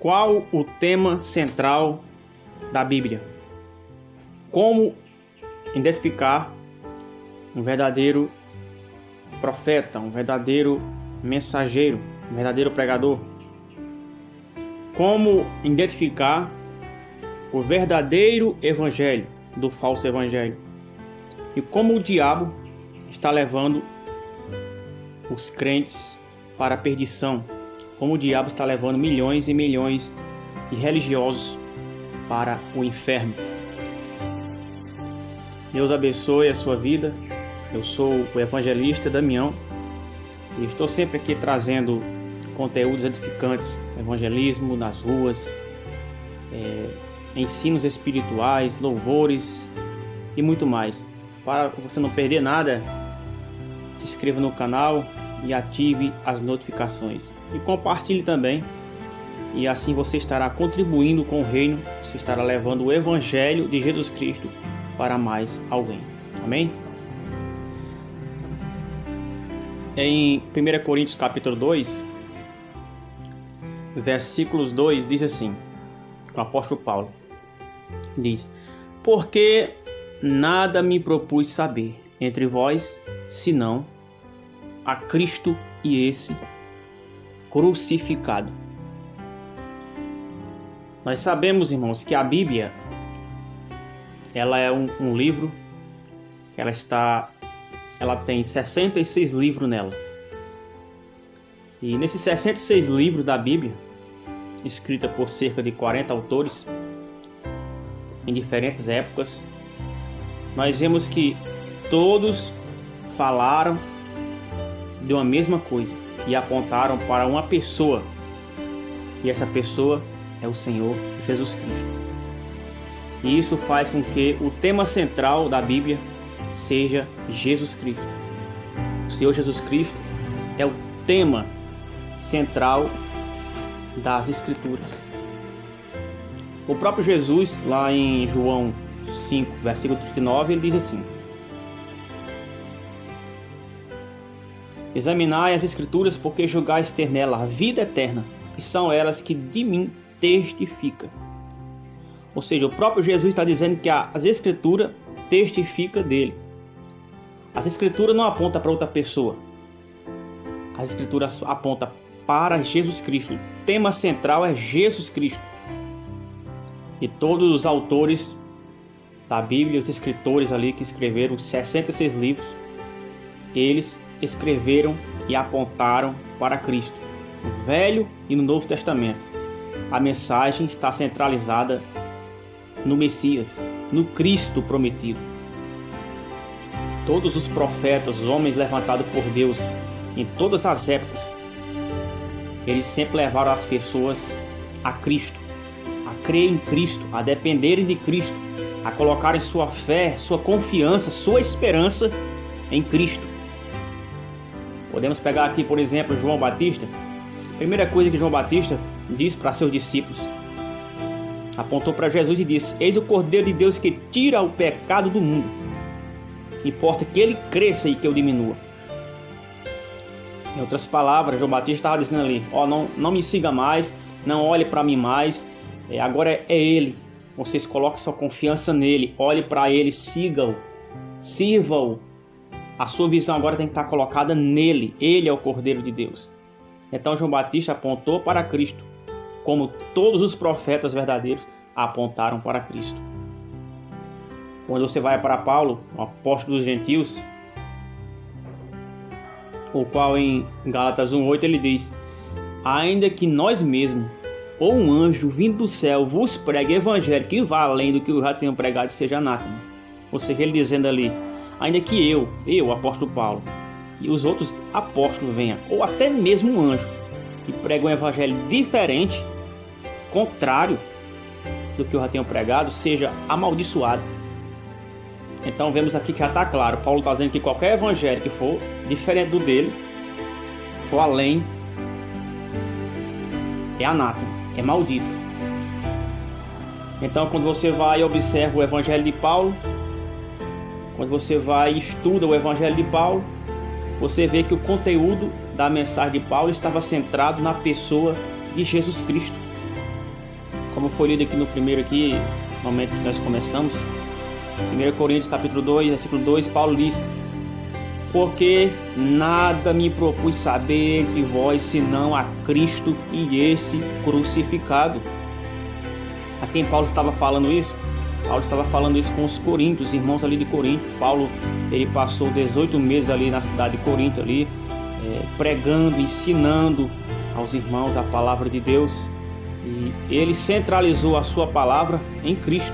Qual o tema central da Bíblia? Como identificar um verdadeiro profeta, um verdadeiro mensageiro, um verdadeiro pregador? Como identificar o verdadeiro evangelho do falso evangelho? E como o diabo está levando os crentes para a perdição? Como o diabo está levando milhões e milhões de religiosos para o inferno? Deus abençoe a sua vida. Eu sou o evangelista Damião e estou sempre aqui trazendo conteúdos edificantes, evangelismo nas ruas, ensinos espirituais, louvores e muito mais. Para você não perder nada, se inscreva no canal e ative as notificações. E compartilhe também, e assim você estará contribuindo com o reino, você estará levando o evangelho de Jesus Cristo para mais alguém. Amém? Em 1 Coríntios capítulo 2, versículos 2, diz assim, o apóstolo Paulo diz: porque nada me propus saber entre vós, senão a Cristo e esse crucificado. Nós sabemos, irmãos, que a Bíblia ela é um livro, ela tem 66 livros nela. E nesses 66 livros da Bíblia, escrita por cerca de 40 autores, em diferentes épocas, nós vemos que todos falaram de uma mesma coisa e apontaram para uma pessoa. E essa pessoa é o Senhor Jesus Cristo. E isso faz com que o tema central da Bíblia seja Jesus Cristo. O Senhor Jesus Cristo é o tema central das Escrituras. O próprio Jesus, lá em João 5, versículo 39, ele diz assim: examinai as Escrituras, porque julgais ter nela a vida eterna, e são elas que de mim testificam. Ou seja, o próprio Jesus está dizendo que as Escrituras testificam dele. As Escrituras não apontam para outra pessoa. As Escrituras apontam para Jesus Cristo. O tema central é Jesus Cristo. E todos os autores da Bíblia, os escritores ali que escreveram 66 livros, eles escreveram e apontaram para Cristo, no Velho e no Novo Testamento. A mensagem está centralizada no Messias, no Cristo prometido. Todos os profetas, os homens levantados por Deus, em todas as épocas, eles sempre levaram as pessoas a Cristo, a crer em Cristo, a dependerem de Cristo, a colocarem sua fé, sua confiança, sua esperança em Cristo. Podemos pegar aqui, por exemplo, João Batista. A primeira coisa que João Batista diz para seus discípulos, apontou para Jesus e disse: eis o Cordeiro de Deus que tira o pecado do mundo. Importa que ele cresça e que eu diminua. Em outras palavras, João Batista estava dizendo ali: não me siga mais, não olhe para mim mais, agora é ele. Vocês coloquem sua confiança nele, olhe para ele, sigam-o, sirvam-o. A sua visão agora tem que estar colocada nele. Ele é o Cordeiro de Deus. Então João Batista apontou para Cristo, como todos os profetas verdadeiros apontaram para Cristo. Quando você vai para Paulo, o apóstolo dos gentios, o qual em Gálatas 1:8 ele diz: ainda que nós mesmos, ou um anjo vindo do céu, vos pregue evangelho que vá além do que eu já tenho pregado, seja anátema. Ou seja, ele dizendo ali: ainda que eu, o apóstolo Paulo, e os outros apóstolos venham, ou até mesmo um anjo, e pregue um evangelho diferente, contrário do que eu já tenho pregado, seja amaldiçoado. Então vemos aqui que já está claro, Paulo está dizendo que qualquer evangelho que for diferente do dele, for além, é anátema, é maldito. Então quando você vai e observa o evangelho de Paulo, quando você vai e estuda o evangelho de Paulo, você vê que o conteúdo da mensagem de Paulo estava centrado na pessoa de Jesus Cristo. como foi lido aqui no primeiro aqui, no momento que nós começamos, 1 Coríntios capítulo 2, versículo 2, Paulo diz: porque nada me propus saber entre vós, senão a Cristo e esse crucificado. A quem Paulo estava falando isso? Paulo estava falando isso com os coríntios, os irmãos ali de Corinto. Paulo, ele passou 18 meses ali na cidade de Corinto, ali, pregando, ensinando aos irmãos a palavra de Deus. E ele centralizou a sua palavra em Cristo.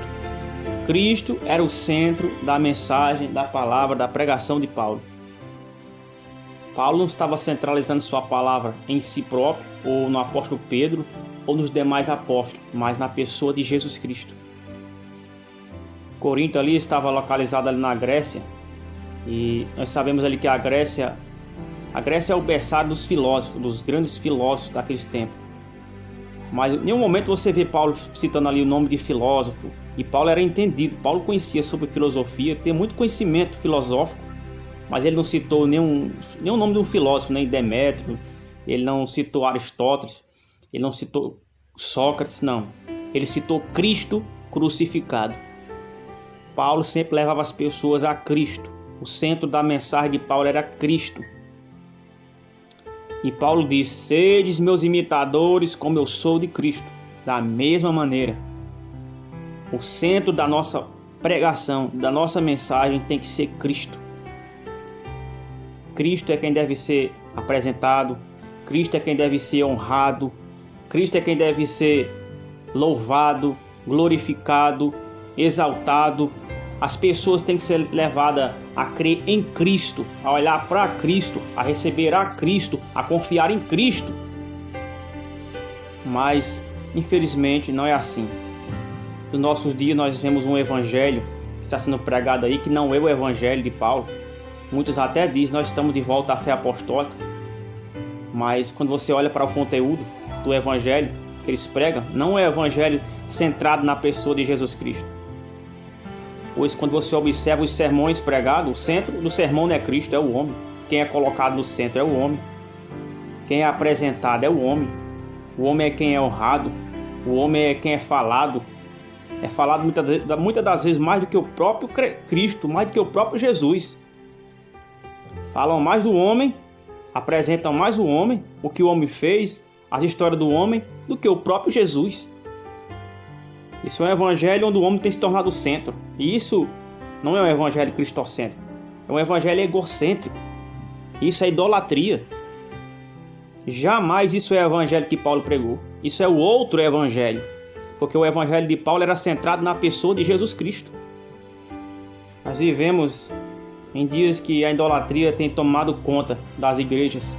Cristo era o centro da mensagem, da palavra, da pregação de Paulo. Paulo não estava centralizando sua palavra em si próprio, ou no apóstolo Pedro, ou nos demais apóstolos, mas na pessoa de Jesus Cristo. Corinto ali estava localizado ali na Grécia, e nós sabemos ali que a Grécia é o berçário dos filósofos, dos grandes filósofos daqueles tempos. Mas em nenhum momento você vê Paulo citando ali o nome de filósofo. E Paulo era entendido, Paulo conhecia sobre filosofia, tem muito conhecimento filosófico, mas ele não citou nenhum nome de um filósofo, nem Demétrio, ele não citou Aristóteles, ele não citou Sócrates, não. Ele citou Cristo crucificado. Paulo sempre levava as pessoas a Cristo. O centro da mensagem de Paulo era Cristo. E Paulo diz: sedes meus imitadores como eu sou de Cristo. Da mesma maneira, o centro da nossa pregação, da nossa mensagem tem que ser Cristo. Cristo é quem deve ser apresentado, Cristo é quem deve ser honrado, Cristo é quem deve ser louvado, glorificado, exaltado. As pessoas têm que ser levadas a crer em Cristo, a olhar para Cristo, a receber a Cristo, a confiar em Cristo. Mas, infelizmente, não é assim. Nos nossos dias nós vemos um evangelho que está sendo pregado aí, que não é o evangelho de Paulo. Muitos até dizem: nós estamos de volta à fé apostólica. Mas quando você olha para o conteúdo do evangelho que eles pregam, não é o evangelho centrado na pessoa de Jesus Cristo. Pois quando você observa os sermões pregados, o centro do sermão não é Cristo, é o homem. Quem é colocado no centro é o homem. Quem é apresentado é o homem. O homem é quem é honrado. O homem é quem é falado. É falado muitas das vezes mais do que o próprio Cristo, mais do que o próprio Jesus. Falam mais do homem, apresentam mais o homem, o que o homem fez, as histórias do homem, do que o próprio Jesus. Isso é um evangelho onde o homem tem se tornado o centro. E isso não é um evangelho cristocêntrico. É um evangelho egocêntrico. Isso é idolatria. Jamais isso é o evangelho que Paulo pregou. Isso é o outro evangelho. Porque o evangelho de Paulo era centrado na pessoa de Jesus Cristo. Nós vivemos em dias que a idolatria tem tomado conta das igrejas,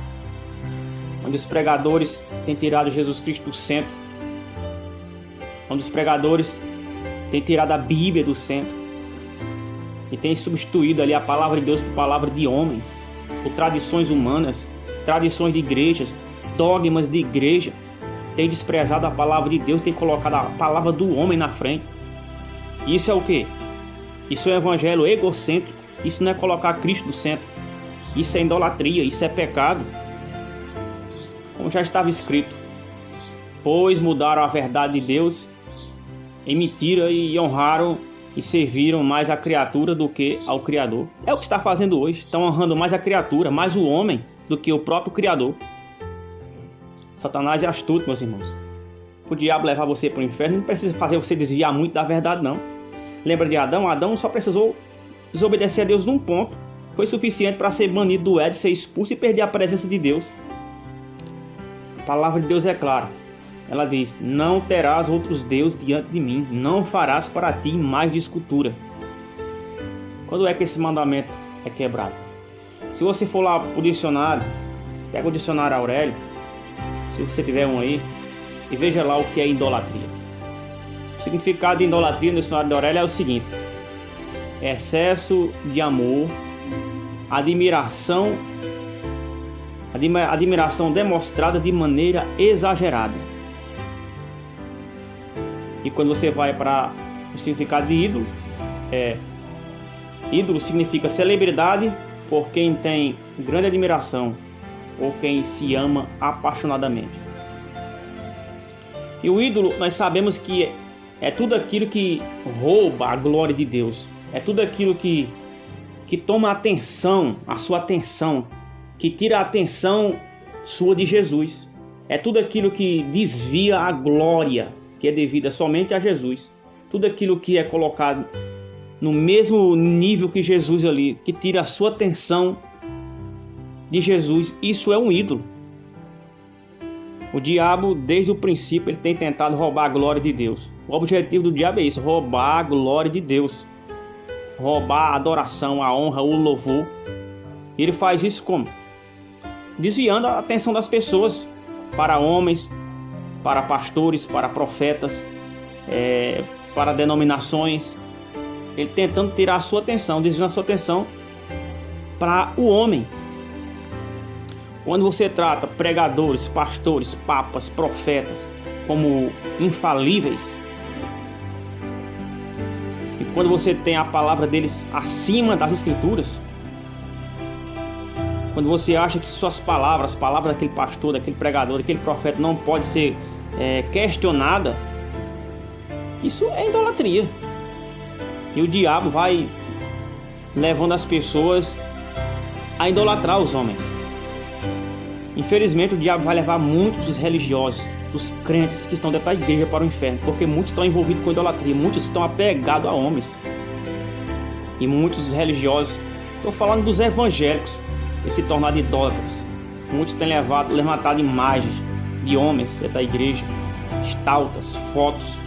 onde os pregadores têm tirado Jesus Cristo do centro, onde os pregadores têm tirado a Bíblia do centro e têm substituído ali a palavra de Deus por palavra de homens, por tradições humanas, tradições de igrejas, dogmas de igreja. Tem desprezado a palavra de Deus, tem colocado a palavra do homem na frente. Isso é o quê? Isso é um evangelho egocêntrico. Isso não é colocar Cristo no centro. Isso é idolatria, isso é pecado. Como já estava escrito: pois mudaram a verdade de Deus em mentira e honraram e serviram mais a criatura do que ao Criador. É o que está fazendo hoje. Estão honrando mais a criatura, mais o homem, do que o próprio Criador. Satanás é astuto, meus irmãos. O diabo levar você para o inferno não precisa fazer você desviar muito da verdade, não. Lembra de Adão? Adão só precisou desobedecer a Deus num ponto. Foi suficiente para ser banido do Éden, ser expulso e perder a presença de Deus. A palavra de Deus é clara. Ela diz: não terás outros deuses diante de mim, não farás para ti imagem de escultura. Quando é que esse mandamento é quebrado? Se você for lá para o dicionário, pega o dicionário Aurélio, se você tiver um aí, e veja lá o que é idolatria. O significado de idolatria no dicionário de Aurélio é o seguinte: excesso de amor, admiração demonstrada de maneira exagerada. E quando você vai para o significado de ídolo, ídolo significa celebridade por quem tem grande admiração ou quem se ama apaixonadamente. E o ídolo, nós sabemos que é tudo aquilo que rouba a glória de Deus. É tudo aquilo que toma a sua atenção, que tira a atenção sua de Jesus. É tudo aquilo que desvia a glória que é devida somente a Jesus. Tudo aquilo que é colocado no mesmo nível que Jesus ali, que tira a sua atenção de Jesus, isso é um ídolo. O diabo, desde o princípio, ele tem tentado roubar a glória de Deus. O objetivo do diabo é isso, roubar a glória de Deus. Roubar a adoração, a honra, o louvor. E ele faz isso como? Desviando a atenção das pessoas para homens, para pastores, para profetas, para denominações. Ele tentando tirar a sua atenção, desviando a sua atenção para o homem. Quando você trata pregadores, pastores, papas, profetas como infalíveis, e quando você tem a palavra deles acima das escrituras, quando você acha que suas palavras, as palavras daquele pastor, daquele pregador, daquele profeta não pode ser questionada, isso é idolatria. E o diabo vai levando as pessoas a idolatrar os homens. Infelizmente, o diabo vai levar muitos dos religiosos, dos crentes que estão dentro da igreja para o inferno, porque muitos estão envolvidos com idolatria, muitos estão apegados a homens. E muitos dos religiosos, estou falando dos evangélicos, têm se tornado idólatras. Muitos têm levantado imagens de homens dentro da igreja, estátuas, fotos.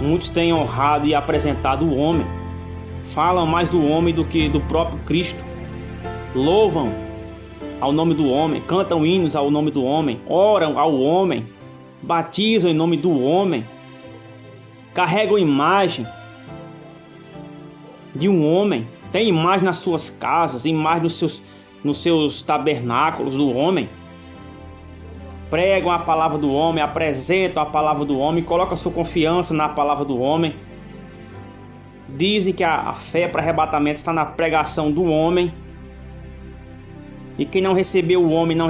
Muitos têm honrado e apresentado o homem. Falam mais do homem do que do próprio Cristo. Louvam ao nome do homem, cantam hinos ao nome do homem, oram ao homem, batizam em nome do homem, carregam imagem de um homem, tem imagem nas suas casas, imagem nos seus tabernáculos do homem, pregam a palavra do homem, apresentam a palavra do homem, colocam a sua confiança na palavra do homem, dizem que a fé para arrebatamento está na pregação do homem. E quem não recebeu o homem não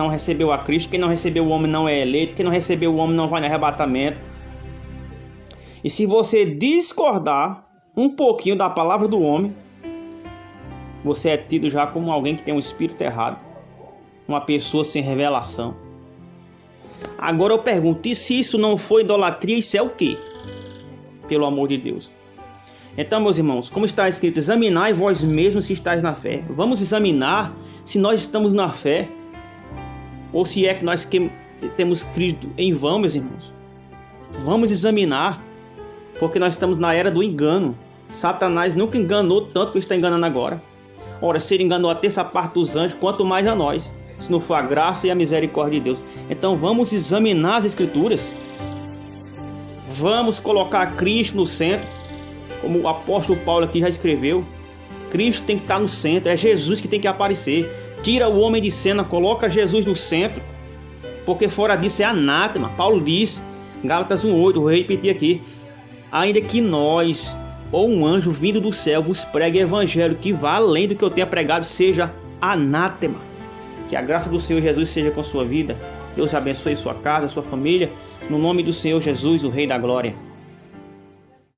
recebeu a Cristo. Quem não recebeu o homem não é eleito. Quem não recebeu o homem não vai no arrebatamento. E se você discordar um pouquinho da palavra do homem, você é tido já como alguém que tem um espírito errado. Uma pessoa sem revelação. Agora eu pergunto, e se isso não for idolatria, isso é o quê? Pelo amor de Deus. Então, meus irmãos, como está escrito, examinai vós mesmos se estáis na fé. Vamos examinar se nós estamos na fé, ou se é que nós temos crido em vão, meus irmãos. Vamos examinar, porque nós estamos na era do engano. Satanás nunca enganou tanto que está enganando agora. Ora, se ele enganou a terça parte dos anjos, quanto mais a nós, se não for a graça e a misericórdia de Deus. Então vamos examinar as escrituras. Vamos colocar Cristo no centro. Como o apóstolo Paulo aqui já escreveu, Cristo tem que estar no centro, é Jesus que tem que aparecer. Tira o homem de cena, coloca Jesus no centro, porque fora disso é anátema. Paulo diz, Gálatas 1:8, vou repetir aqui: ainda que nós, ou um anjo vindo do céu, vos pregue evangelho que vá além do que eu tenha pregado, seja anátema. Que a graça do Senhor Jesus seja com a sua vida. Deus abençoe sua casa, sua família, no nome do Senhor Jesus, o Rei da Glória.